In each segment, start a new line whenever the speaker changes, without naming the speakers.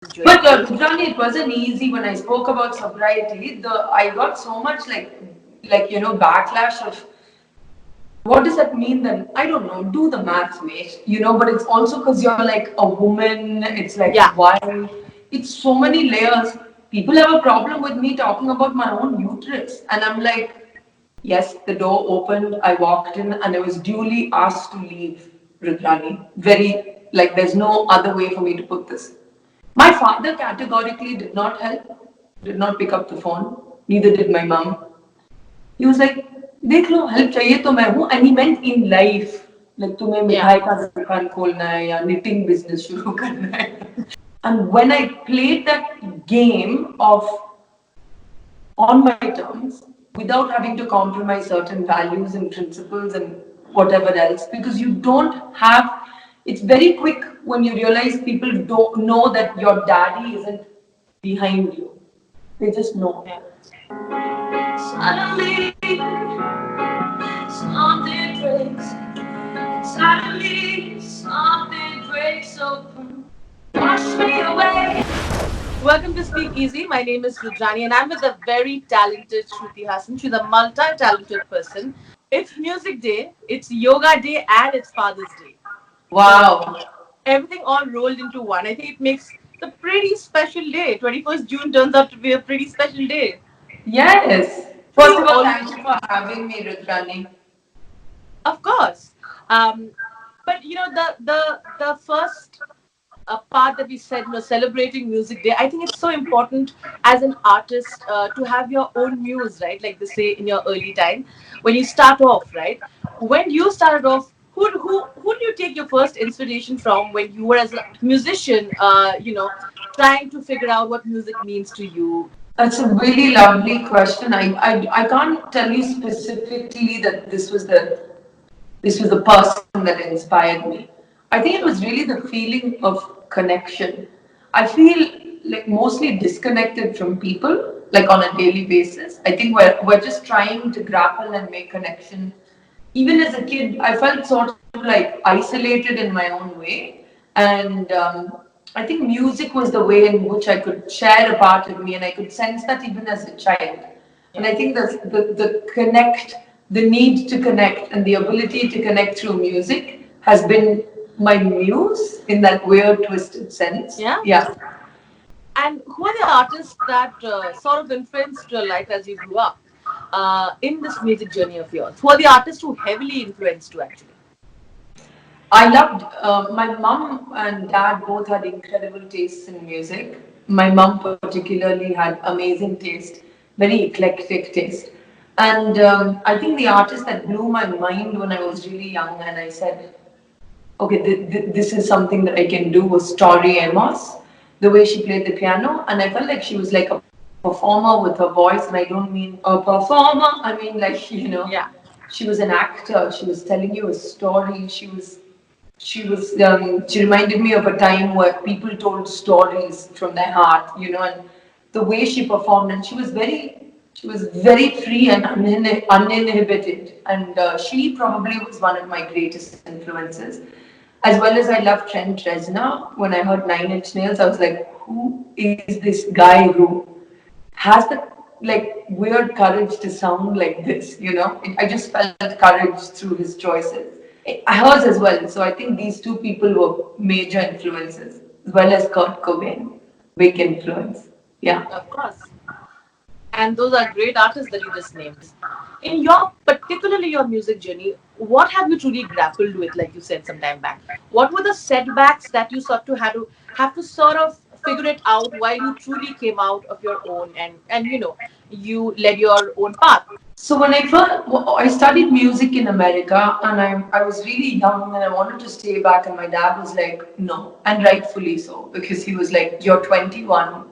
But Rudrani, it wasn't easy when I spoke about sobriety. I got so much backlash of what does that mean then? I don't know. Do the maths, mate. But it's also because you're like a woman. It's like why? It's so many layers. People have a problem with me talking about my own uterus, and I'm like, yes, the door opened. I walked in, and I was duly asked to leave. Rudrani, very like there's no other way for me to put this. My father categorically did not help, did not pick up the phone. Neither did my mom. He was like, देख लो help चाहिए तो मैं हूँ and he meant in life like तुम्हें मिठाई का दुकान खोलना है या knitting business शुरू करना है and when I played that game of on my terms without having to compromise certain values and principles and whatever else because you don't have it's very quick when you realize people don't know that your daddy isn't behind you they just know suddenly something breaks. Suddenly, something breaks open. Wash me away. Welcome to Speak Easy. My name is Rudrani and I'm with a very talented Shruti Haasan. She's a multi-talented person. It's Music Day, it's Yoga Day, and it's Father's Day. Wow. So, everything all rolled into one. I think it makes a pretty special day. 21st June turns out to be a pretty special day. Yes. First of all, thank you for having me, Rudrani. Of course. Um, but the first part that we said, celebrating Music Day. I think it's so important as an artist to have your own muse, right? Like they say in your early time, when you start off, right? When you started off, who do you take your first inspiration from when you were as a musician? Trying to figure out what music means to you. That's a really lovely question. I can't tell you specifically that this was the person that inspired me. I think it was really the feeling of connection. I feel like mostly disconnected from people, like on a daily basis. I think we're just trying to grapple and make connection. Even as a kid, I felt sort of like isolated in my own way, and I think music was the way in which I could share a part of me, and I could sense that even as a child. And I think the need to connect and the ability to connect through music has been my muse in that weird, twisted sense. Yeah. Yeah. And who are the artists that sort of influenced your life as you grew up in this music journey of yours? Who are the artists who heavily influenced you actually? I loved my mom and dad both had incredible tastes in music. My mom particularly had amazing taste, very eclectic taste. And I think the artist that blew my mind when I was really young and I said, okay, this is something that I can do was Tori Amos, the way she played the piano. And I felt like she was like a performer with her voice. And I don't mean a performer, I mean yeah. She was an actor. She was telling you a story. She reminded me of a time where people told stories from their heart, and the way she performed, and she was very free and uninhibited, and she probably was one of my greatest influences. As well as I love Trent Reznor. When I heard Nine Inch Nails, I was like, who is this guy who has the weird courage to sound like this? I just felt courage through his choices. Hers as well. So I think these two people were major influences, as well as Kurt Cobain, big influence. Yeah. Of course. And those are great artists that you just named. In your, particularly your music journey, what have you truly grappled with, like you said some time back? What were the setbacks that you sort to have to sort of figure it out while you truly came out of your own and you led your own path? So when I studied music in America, and I was really young, and I wanted to stay back, and my dad was like, no, and rightfully so, because he was like, you're 21,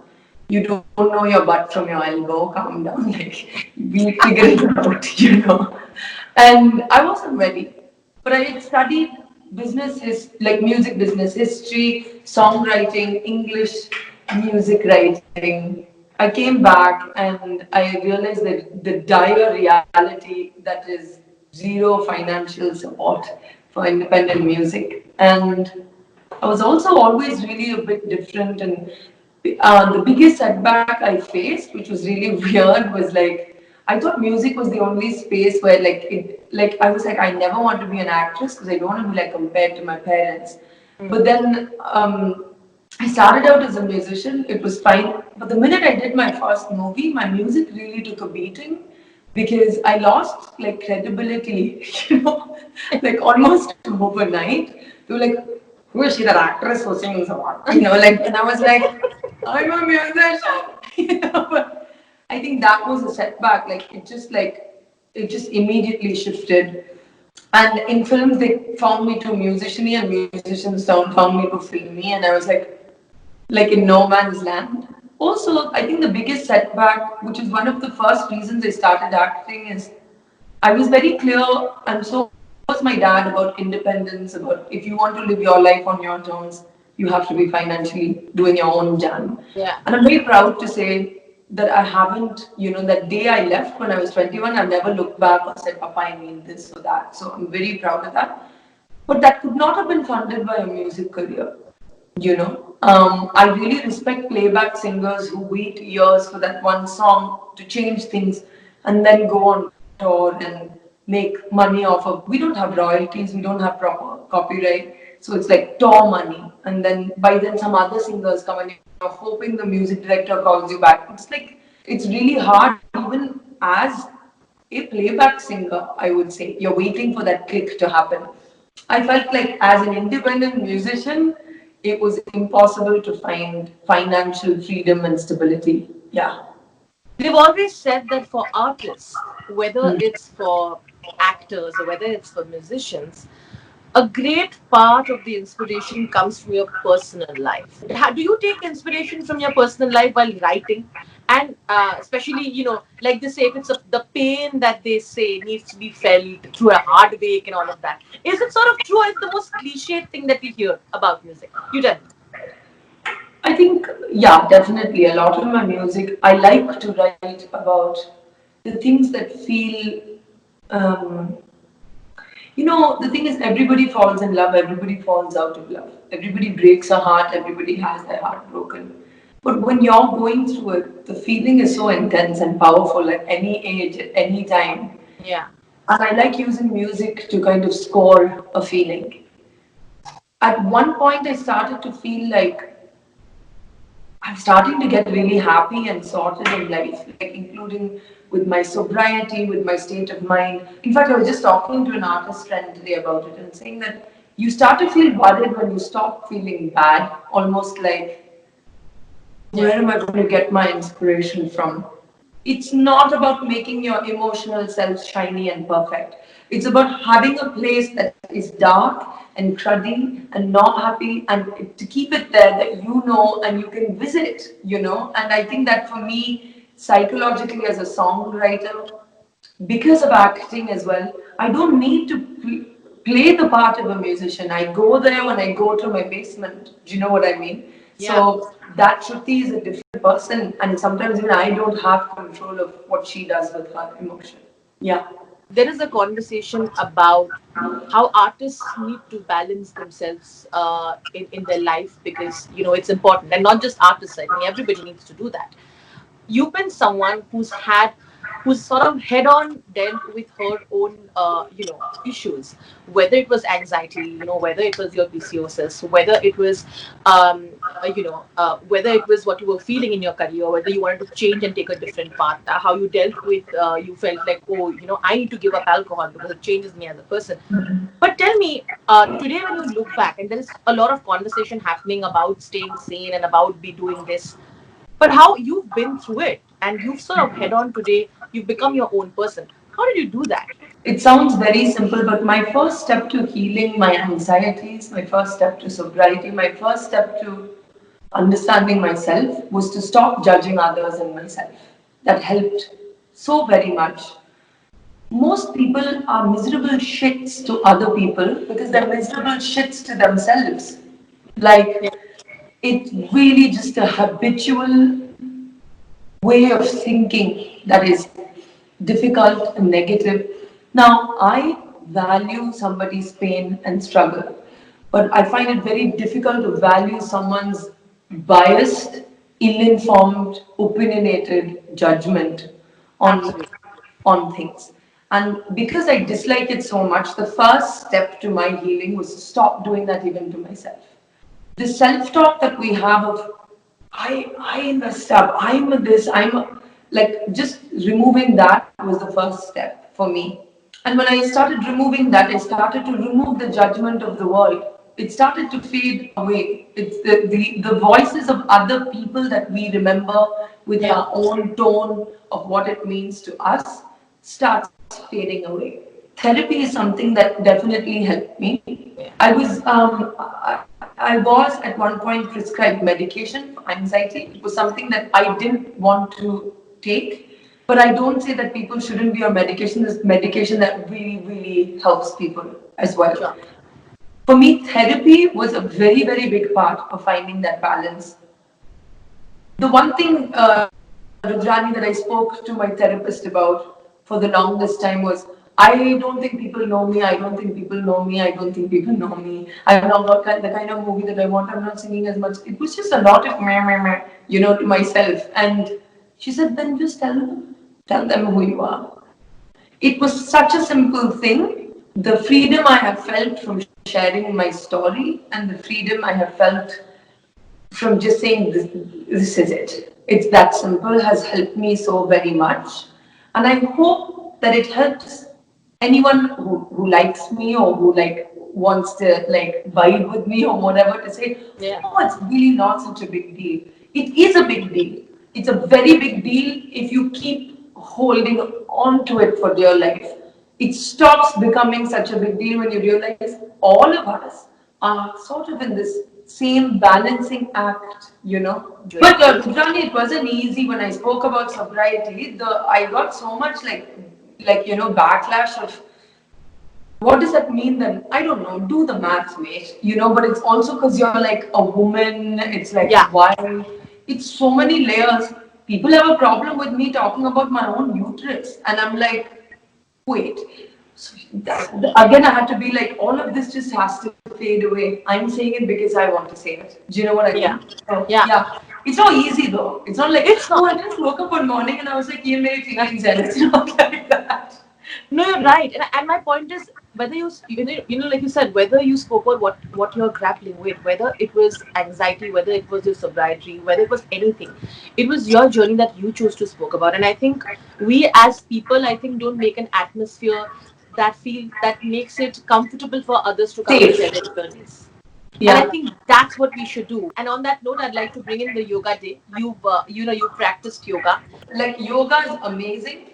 you don't know your butt from your elbow, calm down, like we figure it out. And I wasn't ready, but I had studied like music business history, songwriting, English music writing. I came back and I realized that the dire reality that is zero financial support for independent music. And I was also always really a bit different and
The biggest setback I faced, which was really weird, was like I thought music was the only space where like I was like I never want to be an actress because I don't want to be like compared to my parents. But then I started out as a musician. It was fine, but the minute I did my first movie, my music really took a beating because I lost like credibility, like almost overnight. They were like, "Who is she, that actress who sings a lot?" Like, and I was like, "I'm a musician," But I think that was a setback. It just immediately shifted. And in films, they found me too musiciany, and musicians found me too filmy, and I was like in no man's land. Also, I think the biggest setback, which is one of the first reasons I started acting, is I was very clear, and so was my dad, about independence, about if you want to live your life on your terms, you have to be financially doing your own jam.
Yeah.
And I'm very proud to say that I haven't, that day I left when I was 21, I've never looked back or said, Papa, I need this or that. So I'm very proud of that. But that could not have been funded by a music career. I really respect playback singers who wait years for that one song to change things and then go on tour and make money off of. We don't have royalties, we don't have proper copyright, so it's like tour money. And then by then some other singers come and you're hoping the music director calls you back. It's really hard even as a playback singer. I would say you're waiting for that click to happen. I felt like as an independent musician, it was impossible to find financial freedom and stability. Yeah.
We've always said that for artists, whether it's for actors or whether it's for musicians, a great part of the inspiration comes from your personal life. Do you take inspiration from your personal life while writing? And especially, like they say, if it's the pain that they say needs to be felt through a heartbreak and all of that, is it sort of true, or is it the most cliched thing that we hear about music? You tell me.
I think, yeah, definitely. A lot of my music, I like to write about the things that feel, um, the thing is, everybody falls in love, everybody falls out of love, everybody breaks a heart, everybody has their heart broken. But when you're going through it, the feeling is so intense and powerful at any age, at any time.
Yeah.
And I like using music to kind of score a feeling. At one point, I started to feel like I'm starting to get really happy and sorted in life, like including with my sobriety, with my state of mind. In fact, I was just talking to an artist friend today about it and saying that you start to feel worried when you stop feeling bad, almost like, where
Yeah.
am I going to get my inspiration from? It's not about making your emotional self shiny and perfect. It's about having a place that is dark and cruddy and not happy, and to keep it there that and you can visit, And I think that for me, psychologically as a songwriter, because of acting as well, I don't need to play the part of a musician. I go there when I go to my basement. Do you know what I mean?
Yeah.
So that Shruti is a different person, and sometimes even I don't have control of what she does with her emotion. Yeah.
There is a conversation about how artists need to balance themselves in their life, because it's important, and not just artists. I think everybody needs to do that. You've been someone who's sort of head on dealt with her own issues, whether it was anxiety, whether it was your PCOS, whether it was whether it was what you were feeling in your career, whether you wanted to change and take a different path, how you dealt with you felt like, oh, I need to give up alcohol because it changes me as a person. But tell me, today when you look back, and there is a lot of conversation happening about staying sane and about be doing this, but how you've been through it and you've sort of head on today, you've become your own person. How did you do that?
It sounds very simple, but my first step to healing my anxieties, my first step to sobriety, my first step to understanding myself was to stop judging others and myself. That helped so very much. Most people are miserable shits to other people because
Yeah.
they're miserable shits to themselves. Like, it's really just a habitual way of thinking that is difficult and negative. Now, I value somebody's pain and struggle, but I find it very difficult to value someone's biased ill-informed, opinionated judgment on
Absolutely.
on things. And because I dislike it so much, the first step to my healing was to stop doing that even to myself. The self-talk that we have of I messed up, I'm this, like just removing that was the first step for me. And when I started removing that, I started to remove the judgment of the world. It started to fade away. It's the voices of other people that we remember with
Yeah.
our own tone of what it means to us starts fading away. Therapy is something that definitely helped me.
Yeah.
I was at one point prescribed medication for anxiety. It was something that I didn't want to take. But I don't say that people shouldn't be on medication. There's medication that really, really helps people as well.
Sure.
For me, therapy was a very, very big part of finding that balance. The one thing, Rajani, that I spoke to my therapist about for the longest time was I don't think people know me. I don't think people know me. I don't think people know me. I'm not the kind of movie that I want. I'm not singing as much. It was just a lot of meh, meh, meh, to myself. And she said, then just tell them who you are. It was such a simple thing. The freedom I have felt from sharing my story and the freedom I have felt from just saying this is it. It's that simple has helped me so very much. And I hope that it helps anyone who likes me or who like wants to like vibe with me or whatever to say,
Yeah.
oh, it's really not such a big deal. It is a big deal. It's a very big deal if you keep holding on to it for dear life. It stops becoming such a big deal when you realize all of us are sort of in this same balancing act.
Right.
But Johnny, it wasn't easy when I spoke about sobriety. I got so much backlash of what does that mean then? I don't know. Do the maths, mate. But it's also because you're like a woman. It's like,
Yeah.
why? It's so many layers. People have a problem with me talking about my own uterus. And I'm like, wait. So again, I had to be like, all of this just has to fade away. I'm saying it because I want to say it. Do you know what I
Yeah.
mean? So,
Yeah.
yeah. It's not easy though. It's not like,
It's
oh,
not.
I just woke up one morning and I was like, yeah, my feelings. And it's not like that.
No, you're right. And my point is whether like you said, whether you spoke about what you're grappling with, whether it was anxiety, whether it was your sobriety, whether it was anything, it was your journey that you chose to spoke about. And I think we as people, I think, don't make an atmosphere that makes it comfortable for others to come and share
Safe.
their journeys. And I
Yeah.
think that's what we should do. And on that note, I'd like to bring in the yoga day. You practiced yoga.
Like yoga is amazing.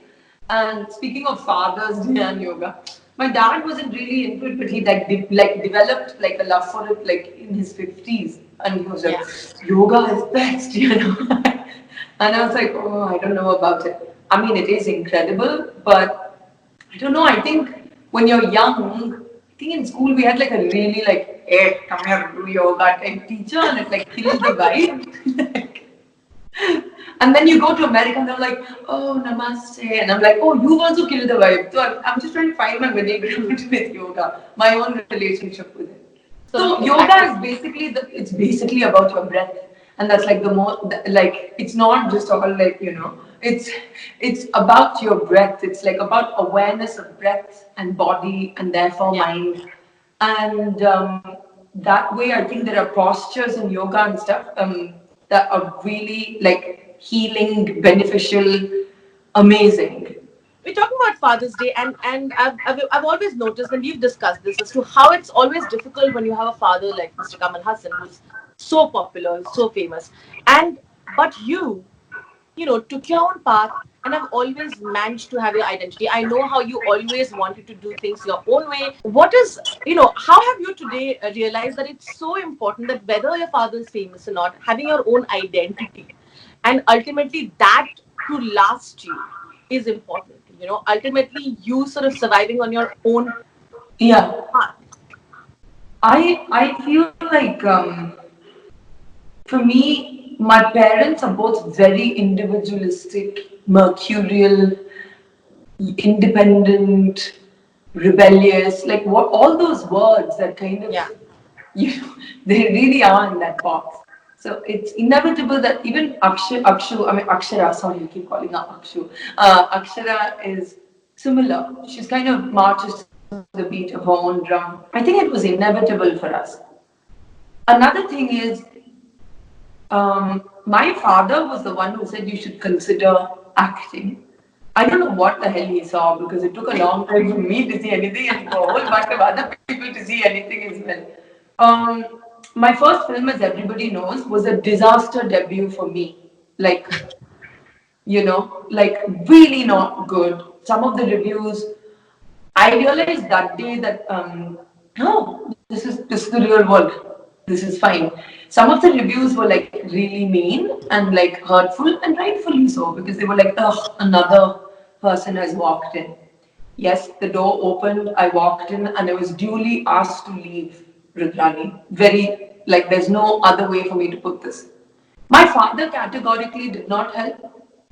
And speaking of Father's Day and yoga, my dad wasn't really into it, but he like developed like a love for it like in his 50s, and he was like,
Yeah.
yoga is best. And I was like, oh, I don't know about it. I mean, it is incredible, but I don't know. I think when you're young, I think in school we had like a really like, hey, come here, do yoga type teacher, and it like killed the vibe. And then you go to America and they're like, oh, namaste. And I'm like, oh, you also killed the vibe. So I'm just trying to find my middle ground with yoga, my own relationship with it.
So
So yoga is basically it's basically about your breath. And that's like the more like it's not just all like, it's about your breath. It's like about awareness of breath and body and therefore
yeah.
mind. And that way I think there are postures in yoga and stuff that are really like healing, beneficial, amazing.
We're talking about Father's Day, and I've always noticed, and we've discussed this as to how it's always difficult when you have a father like Mr. Kamal Hassan, who's so popular, so famous, and but you took your own path and have always managed to have your identity. I know how you always wanted to do things your own way. How have you today realized that it's so important that whether your father is famous or not, having your own identity and ultimately that to last you is important. Ultimately you sort of surviving on your own
Yeah,
path.
I feel like for me, my parents are both very individualistic, mercurial, independent, rebellious, like all those words that kind of,
Yeah.
you know, they really are in that box. So it's inevitable that even Akshara, sorry, you keep calling her Akshu. Akshara is similar. She's kind of marches to the beat of her own drum. I think it was inevitable for us. Another thing is, my father was the one who said you should consider acting. I don't know what the hell he saw because it took a long time for me to see anything and for a whole bunch of other people to see anything as well. Um, my first film, as everybody knows, was a disaster debut for me. Like, like really not good. Some of the reviews, I realized that day that no, this is the real world. This is fine. Some of the reviews were like really mean and like hurtful, and rightfully so because they were like, ugh, another person has walked in. Yes, the door opened. I walked in, and I was duly asked to leave. Rudrani, very like there's no other way for me to put this. My father categorically did not help,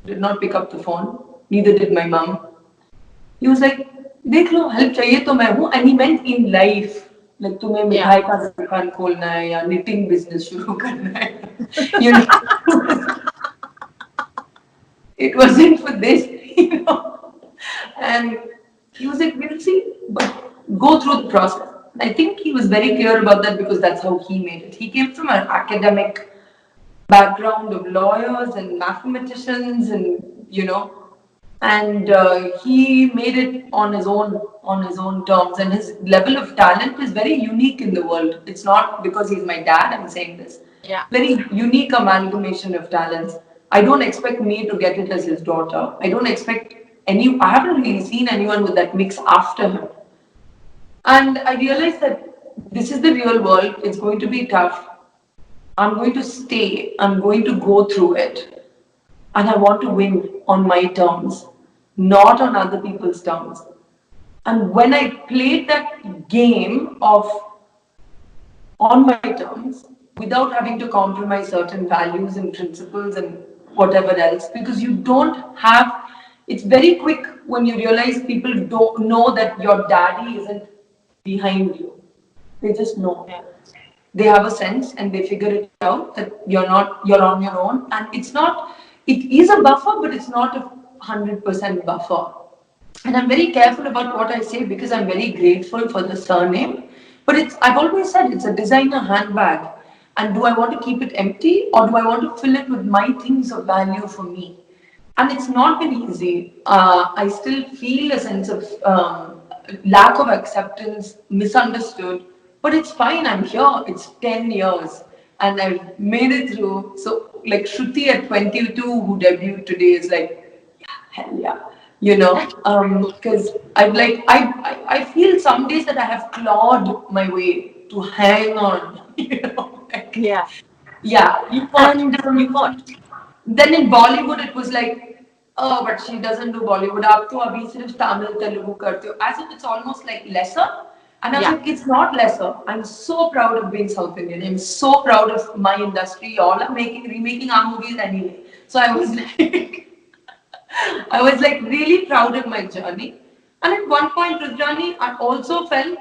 did not pick up the phone. Neither did my mom. He was like, देख लो help चाहिए तो मैं हूँ and he meant in life like तुम्हें
Yeah.
मिठाई का दुकान खोलना है या knitting business शुरू करना है you know it wasn't for this you know and he was like we'll see but go through the process. I think he was very clear about that because that's how he made it. He came from an academic background of lawyers and mathematicians and and he made it on his own terms and his level of talent is very unique in the world. It's not because he's my dad I'm saying this.
Yeah.
Very unique amalgamation of talents. I don't expect me to get it as his daughter. I don't expect I haven't really seen anyone with that mix after him. And I realized that this is the real world. It's going to be tough. I'm going to stay. I'm going to go through it. And I want to win on my terms, not on other people's terms. And when I played that game of on my terms without having to compromise certain values and principles and whatever else, because you don't have, it's very quick when you realize people don't know that your daddy isn't behind you. They just know.
Yeah.
They have a sense and they figure it out that you're on your own and it's not it is a buffer but it's not a 100% buffer. And I'm very careful about what I say because I'm very grateful for the surname. But I've always said it's a designer handbag. And do I want to keep it empty or do I want to fill it with my things of value for me? And it's not been easy. I still feel a sense of lack of acceptance, misunderstood, but it's fine. I'm here. It's 10 years and I've made it through. So, like Shruti at 22, who debuted today, is like, yeah, hell yeah. Because I feel some days that I have clawed my way to hang on, like,
Yeah.
yeah.
You fought.
And
You fought.
then in Bollywood, it was like, oh, but she doesn't do Bollywood. आप तो अभी सिर्फ Tamil, Telugu करते हो. As if it's almost like lesser. And I was
Yeah.
like, it's not lesser. I'm so proud of being South Indian. I'm so proud of my industry. All are remaking our movies anyway. So I was like, I was like really proud of my journey. And at one point, Rudrani, I also felt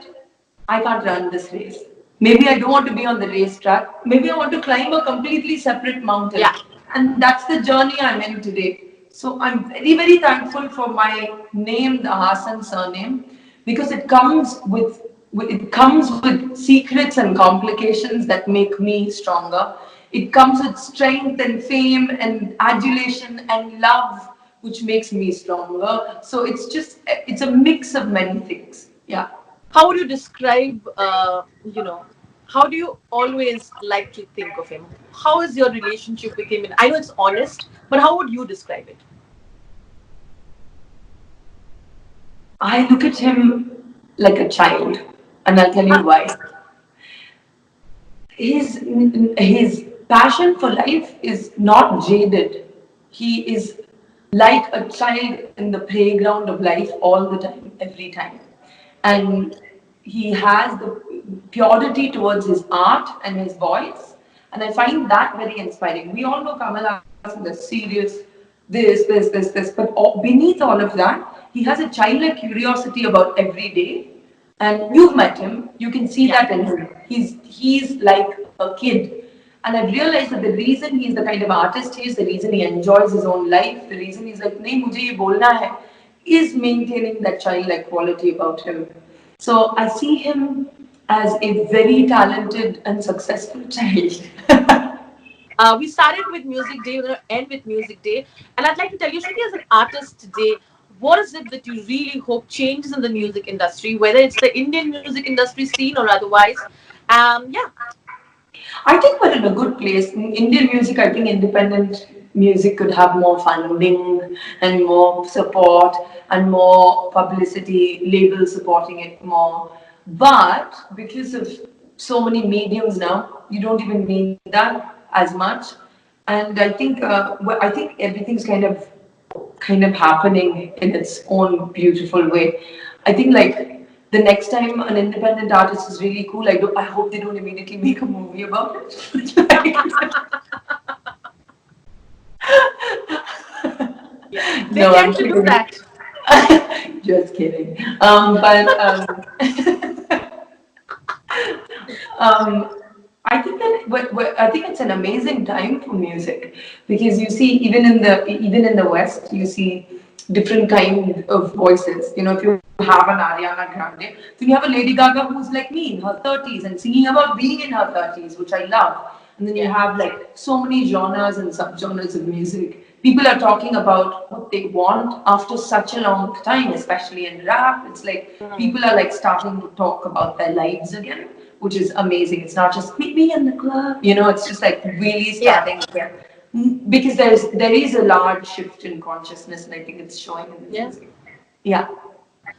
I can't run this race. Maybe I don't want to be on the racetrack. Maybe I want to climb a completely separate mountain.
Yeah.
And that's the journey I'm in today. So I'm very, very thankful for my name, the Haasan surname, because it comes with secrets and complications that make me stronger. It comes with strength and fame and adulation and love, which makes me stronger. So it's a mix of many things. Yeah.
How would you describe, how do you always like to think of him? How is your relationship with him? And I know it's honest, but how would you describe it?
I look at him like a child, and I'll tell you why. His passion for life is not jaded. He is like a child in the playground of life all the time, every time. And he has the purity towards his art and his voice. And I find that very inspiring. We all know Kamal Haasan, the serious, this. But beneath all of that, he has a childlike curiosity about every day. And you've met him, you can see
Yeah.
that in him. He's like a kid. And I've realized that the reason he's the kind of artist he is, the reason he enjoys his own life, the reason he's like, nahi, mujhe ye bolna hai, is maintaining that childlike quality about him. So I see him as a very talented and successful child.
We started with Music Day, we're going to end with Music Day. And I'd like to tell you, Shruti, as an artist today, what is it that you really hope changes in the music industry, whether it's the Indian music industry scene or otherwise? Yeah.
I think we're in a good place. In Indian music, I think independent music could have more funding and more support and more publicity, labels supporting it more. But because of so many mediums now, you don't even need that as much. And I think everything's kind of happening in its own beautiful way. I think like the next time an independent artist is really cool, I hope they don't immediately make a movie about it.
Yeah. They
No, I'm
tend to do
kidding.
that.
Just kidding. But um, I think that I think it's an amazing time for music because you see even in the West you see different kind of voices. You know, if you have an Ariana Grande, then you have a Lady Gaga who's like me in her 30s and singing about being in her 30s, which I love. And then you
Yeah.
have like so many genres and subgenres of music. People are talking about what they want after such a long time, especially in rap. It's like
Mhm.
people are like starting to talk about their lives again, which is amazing. It's not just meet me in the club, it's just like really
Yeah.
starting again. Because there is a large shift in consciousness, and I think it's showing in the
Yeah.
music. Yeah.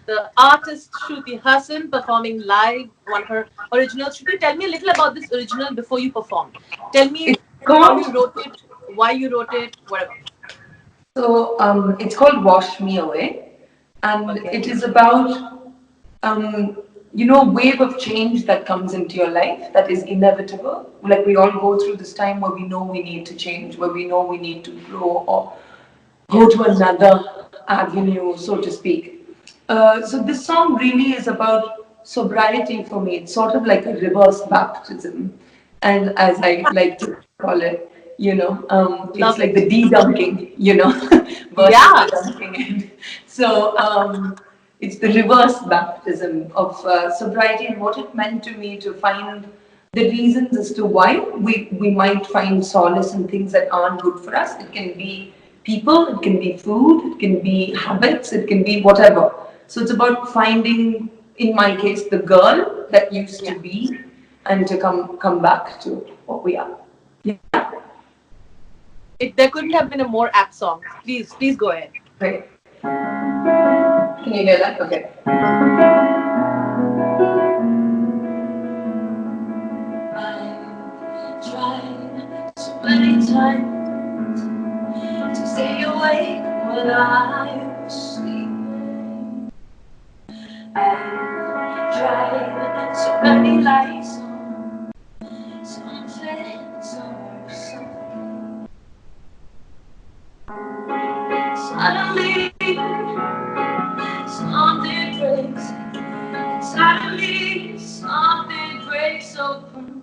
The artist Shruti Haasan performing live on her original. Shruti, tell me a little about this original before you performed. Tell me
It's
how
called
you wrote it, why you wrote it, whatever.
it's called Wash Me Away, and
Okay.
it is about a wave of change that comes into your life that is inevitable. Like we all go through this time where we know we need to change, where we know we need to grow or go
Yeah.
to another avenue, so to speak. So this song really is about sobriety for me. It's sort of like a reverse baptism, and as I like to call it, it's like
Love
the
it.
de-dunking, versus the
Yeah.
dunking end. So it's the reverse baptism of sobriety and what it meant to me to find the reasons as to why we might find solace in things that aren't good for us. It can be people, it can be food, it can be habits, it can be whatever. So it's about finding, in my case, the girl that used to
Yeah.
be and to come back to what we are. Yeah,
There couldn't have been a more apt song. Please, please go ahead.
great. Can you hear that? Okay. I've tried so many times to stay awake when I was sleeping. I've tried so many lights on, some fade, some were something. Suddenly, something breaks. Suddenly, something breaks open.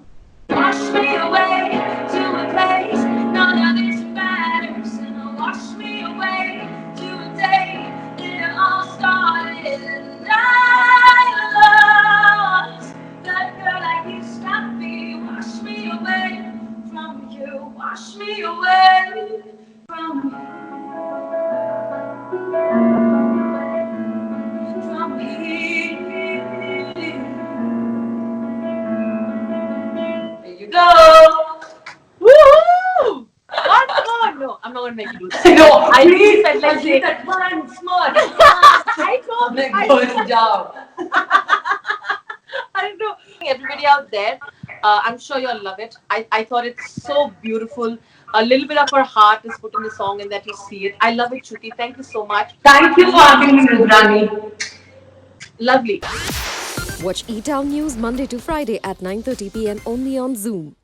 Wash me away to a place none of this matters, and wash me away to a day that it all started. And I lost that girl I used to be. Wash me away from you. Wash me away from you, from here. There you go.
Woohoo! One more. No, I'm not gonna make you do that.
No,
I really
please,
felt like
I did
saying.
that once more.
I
I'm
know.
like, good job.
I don't know. Everybody out there, I'm sure you'll love it. I thought it's so beautiful. A little bit of her heart is put in the song, and that you see it. I love it, Shruti. Thank you so much.
Thank you for
Lovely
having me,
speaking to you.
Rudrani.
Lovely.
Watch eTown News Monday to Friday at 9:30 p.m. only on Zoom.